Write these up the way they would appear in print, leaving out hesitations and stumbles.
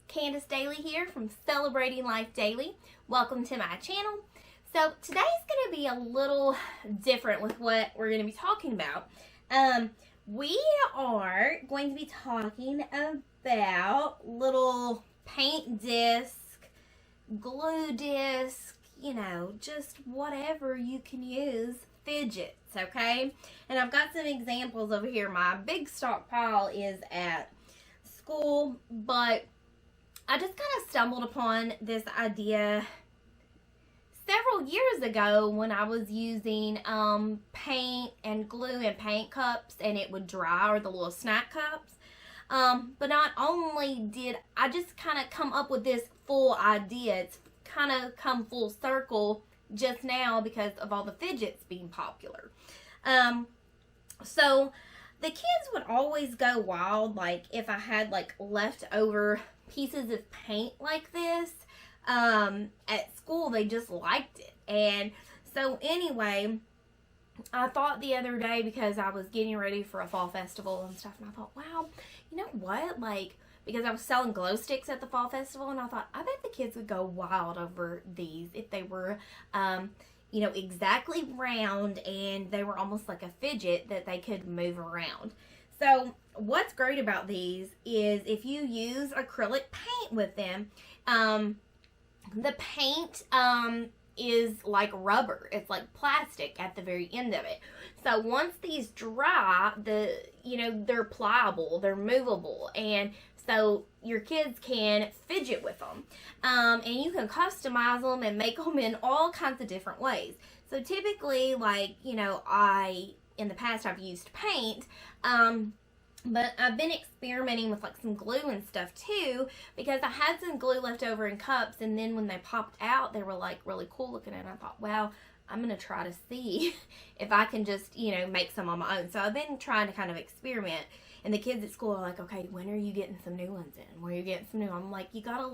Candace Daly here from Celebrating Life Daily. Welcome to my channel. So today's going to be a little different with what we're going to be talking about. We are going to be talking about little paint disc, glue disc, you know, just whatever you can use, fidgets, okay? And I've got some examples over here. My big stockpile is at school, but I just kind of stumbled upon this idea several years ago when I was using paint and glue and paint cups, and it would dry, or the little snack cups. But not only did I just kind of come up with this full idea, it's kind of come full circle just now because of all the fidgets being popular. So the kids would always go wild, like if I had like leftover pieces of paint like this at school. They just liked it. And so anyway, I thought the other day, because I was getting ready for a fall festival and stuff, and I thought, wow, you know what, like, because I was selling glow sticks at the fall festival, and I thought, I bet the kids would go wild over these if they were you know, exactly round and they were almost like a fidget that they could move around. So what's great about these is if you use acrylic paint with them, the paint is like rubber. It's like plastic at the very end of it. So once these dry, you know, they're pliable, they're movable, and so your kids can fidget with them. And you can customize them and make them in all kinds of different ways. So typically, like, you know, in the past I've used paint, but I've been experimenting with like some glue and stuff too, because I had some glue left over in cups, and then when they popped out, they were like really cool looking, and I thought, wow, I'm going to try to see if I can just, you know, make some on my own. So I've been trying to kind of experiment, and the kids at school are like, okay, when are you getting some new ones in? When are you getting some new? I'm like, you got to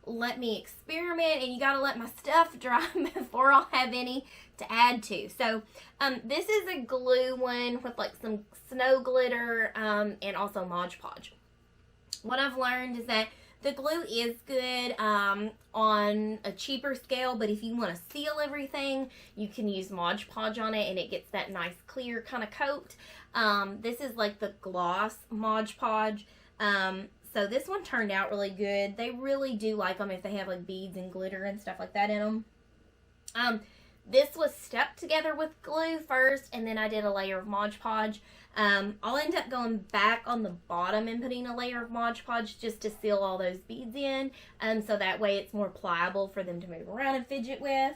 let me experiment, and you got to let my stuff dry before I'll have any to add to. So this is a glue one with like some snow glitter and also Mod Podge. What I've learned is that the glue is good on a cheaper scale, but if you want to seal everything, you can use Mod Podge on it, and it gets that nice clear kind of coat. This is like the gloss Mod Podge. So this one turned out really good. They really do like them if they have like beads and glitter and stuff like that in them. This was stuck together with glue first, and then I did a layer of Mod Podge. I'll end up going back on the bottom and putting a layer of Mod Podge just to seal all those beads in, so that way it's more pliable for them to move around and fidget with.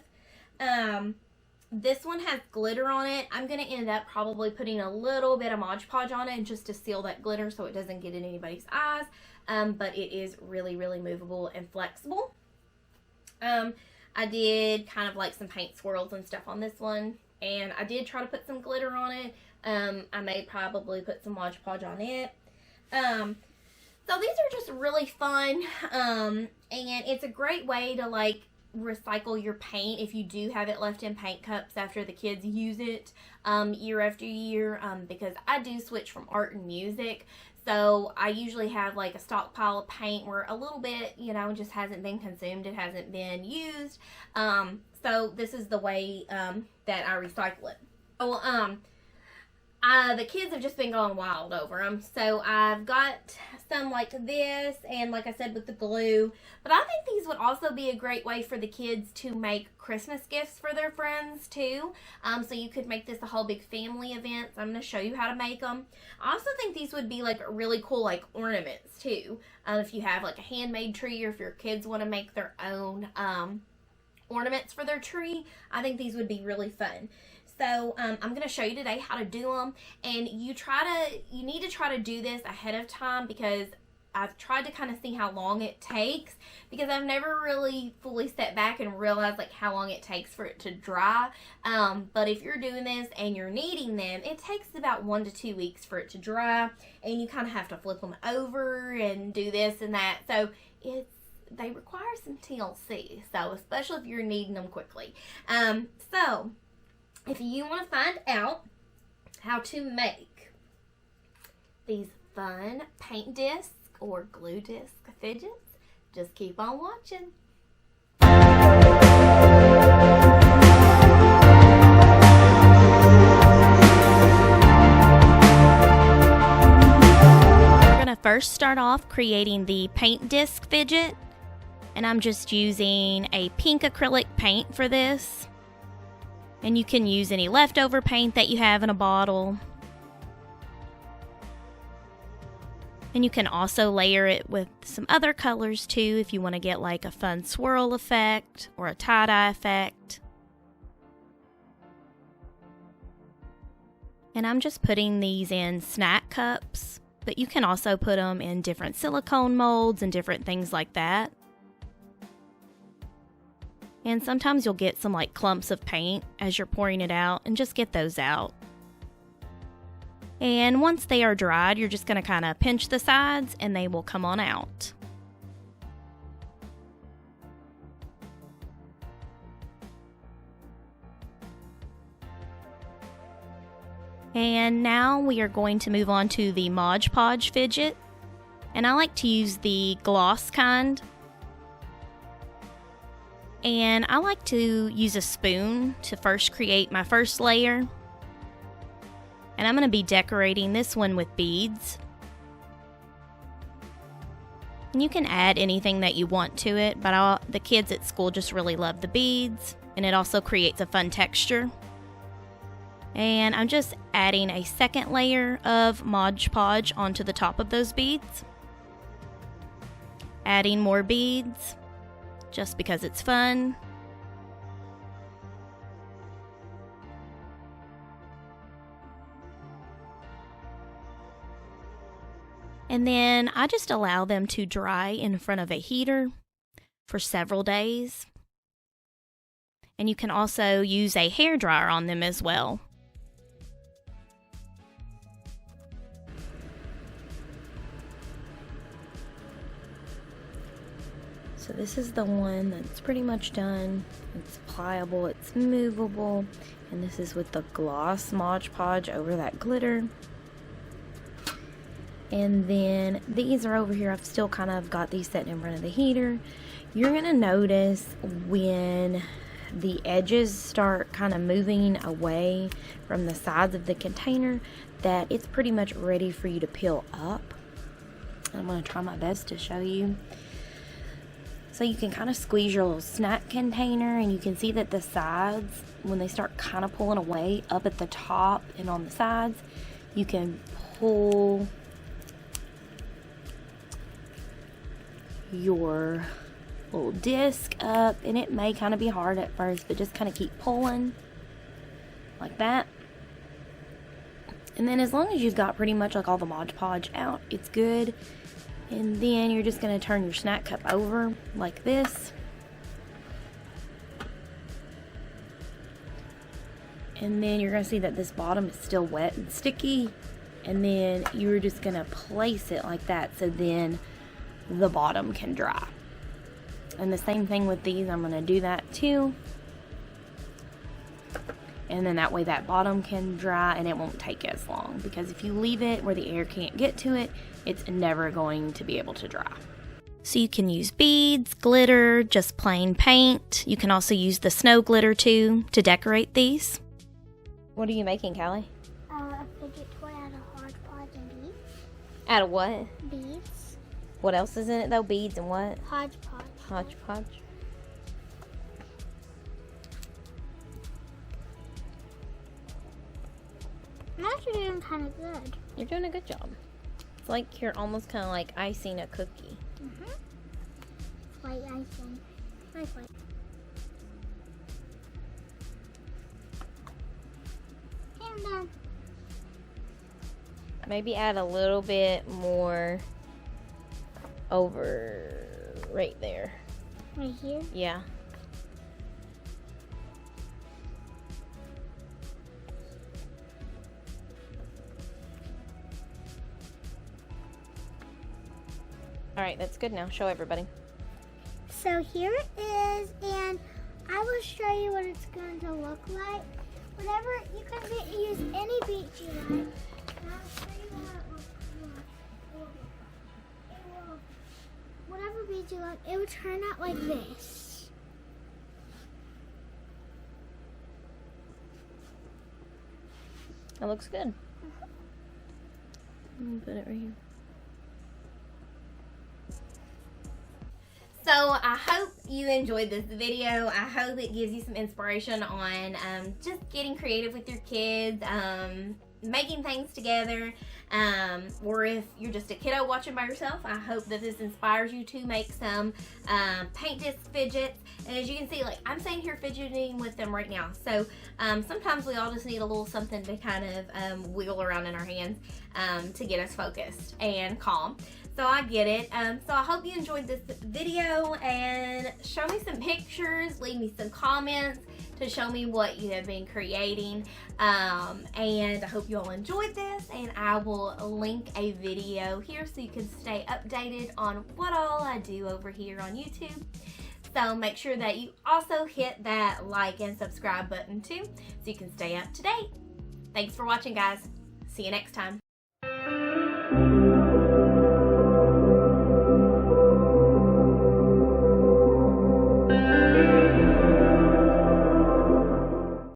This one has glitter on it. I'm going to end up probably putting a little bit of Mod Podge on it just to seal that glitter so it doesn't get in anybody's eyes, but it is really, really movable and flexible. I did kind of like some paint swirls and stuff on this one, and I did try to put some glitter on it. I may probably put some Mod Podge on it. So these are just really fun, and it's a great way to like recycle your paint if you do have it left in paint cups after the kids use it year after year, because I do switch from art and music. So I usually have like a stockpile of paint where a little bit, you know, just hasn't been consumed. It hasn't been used. So this is the way that I recycle it. So the kids have just been going wild over them. So I've got some like this, and like I said, with the glue. But I think these would also be a great way for the kids to make Christmas gifts for their friends too. So you could make this a whole big family event. So I'm going to show you how to make them. I also think these would be like really cool like ornaments too. If you have like a handmade tree, or if your kids want to make their own ornaments for their tree, I think these would be really fun. So I'm going to show you today how to do them, and you need to try to do this ahead of time, because I've tried to kind of see how long it takes, because I've never really fully sat back and realized like how long it takes for it to dry. But if you're doing this and you're kneading them, it takes about 1 to 2 weeks for it to dry, and you kind of have to flip them over and do this and that. So they require some TLC, so especially if you're kneading them quickly. So if you want to find out how to make these fun paint disc or glue disc fidgets, Just keep on watching. We're going to first start off creating the paint disc fidget. And I'm just using a pink acrylic paint for this. And you can use any leftover paint that you have in a bottle. And you can also layer it with some other colors too if you want to get like a fun swirl effect or a tie-dye effect. And I'm just putting these in snack cups, but you can also put them in different silicone molds and different things like that. And sometimes you'll get some like clumps of paint as you're pouring it out, and just get those out. And once they are dried, you're just going to kind of pinch the sides and they will come on out. And now we are going to move on to the Mod Podge fidget. And I like to use the gloss kind. And I like to use a spoon to first create my first layer. And I'm going to be decorating this one with beads. And you can add anything that you want to it, but the kids at school just really love the beads. And it also creates a fun texture. And I'm just adding a second layer of Mod Podge onto the top of those beads. Adding more beads, just because it's fun. And then I just allow them to dry in front of a heater for several days. And you can also use a hair dryer on them as well. So this is the one that's pretty much done. It's pliable, it's movable, and this is with the gloss Mod Podge over that glitter. And then these are over here. I've still kind of got these sitting in front of the heater. You're gonna notice when the edges start kind of moving away from the sides of the container that it's pretty much ready for you to peel up. I'm gonna try my best to show you. So you can kind of squeeze your little snack container, and you can see that the sides, when they start kind of pulling away up at the top and on the sides, you can pull your little disc up, and it may kind of be hard at first, but just kind of keep pulling like that. And then as long as you've got pretty much like all the Mod Podge out, it's good. And then you're just going to turn your snack cup over like this. And then you're going to see that this bottom is still wet and sticky. And then you're just going to place it like that, so then the bottom can dry. And the same thing with these, I'm going to do that too. And then that way that bottom can dry and it won't take as long, because if you leave it where the air can't get to it, it's never going to be able to dry. So you can use beads, glitter, just plain paint. You can also use the snow glitter too to decorate these. What are you making, Callie? A fidget toy out of Mod Podge and beads. Out of what? Beads. What else is in it though? Beads and what? Hodgepodge. Hodgepodge. I'm actually doing kind of good. You're doing a good job. It's like you're almost kind of like icing a cookie. White icing. Nice white. And done. Maybe add a little bit more over right there. Right here? Yeah. All right, that's good now. Show everybody. So here it is, and I will show you what it's going to look like. Whatever, you can use any beads you like. And I'll show you what it will be. Whatever beads beads you want, it would turn out like this. That looks good. Let me put it right here. So I hope you enjoyed this video. I hope it gives you some inspiration on just getting creative with your kids, making things together, or if you're just a kiddo watching by yourself, I hope that this inspires you to make some paint disc fidgets. And as you can see, like I'm sitting here fidgeting with them right now. So sometimes we all just need a little something to kind of wiggle around in our hands to get us focused and calm. So I get it. So I hope you enjoyed this video, and show me some pictures, leave me some comments to show me what you have been creating. And I hope you all enjoyed this, and I will link a video here so you can stay updated on what all I do over here on YouTube. So make sure that you also hit that like and subscribe button too so you can stay up to date. Thanks for watching, guys. See you next time.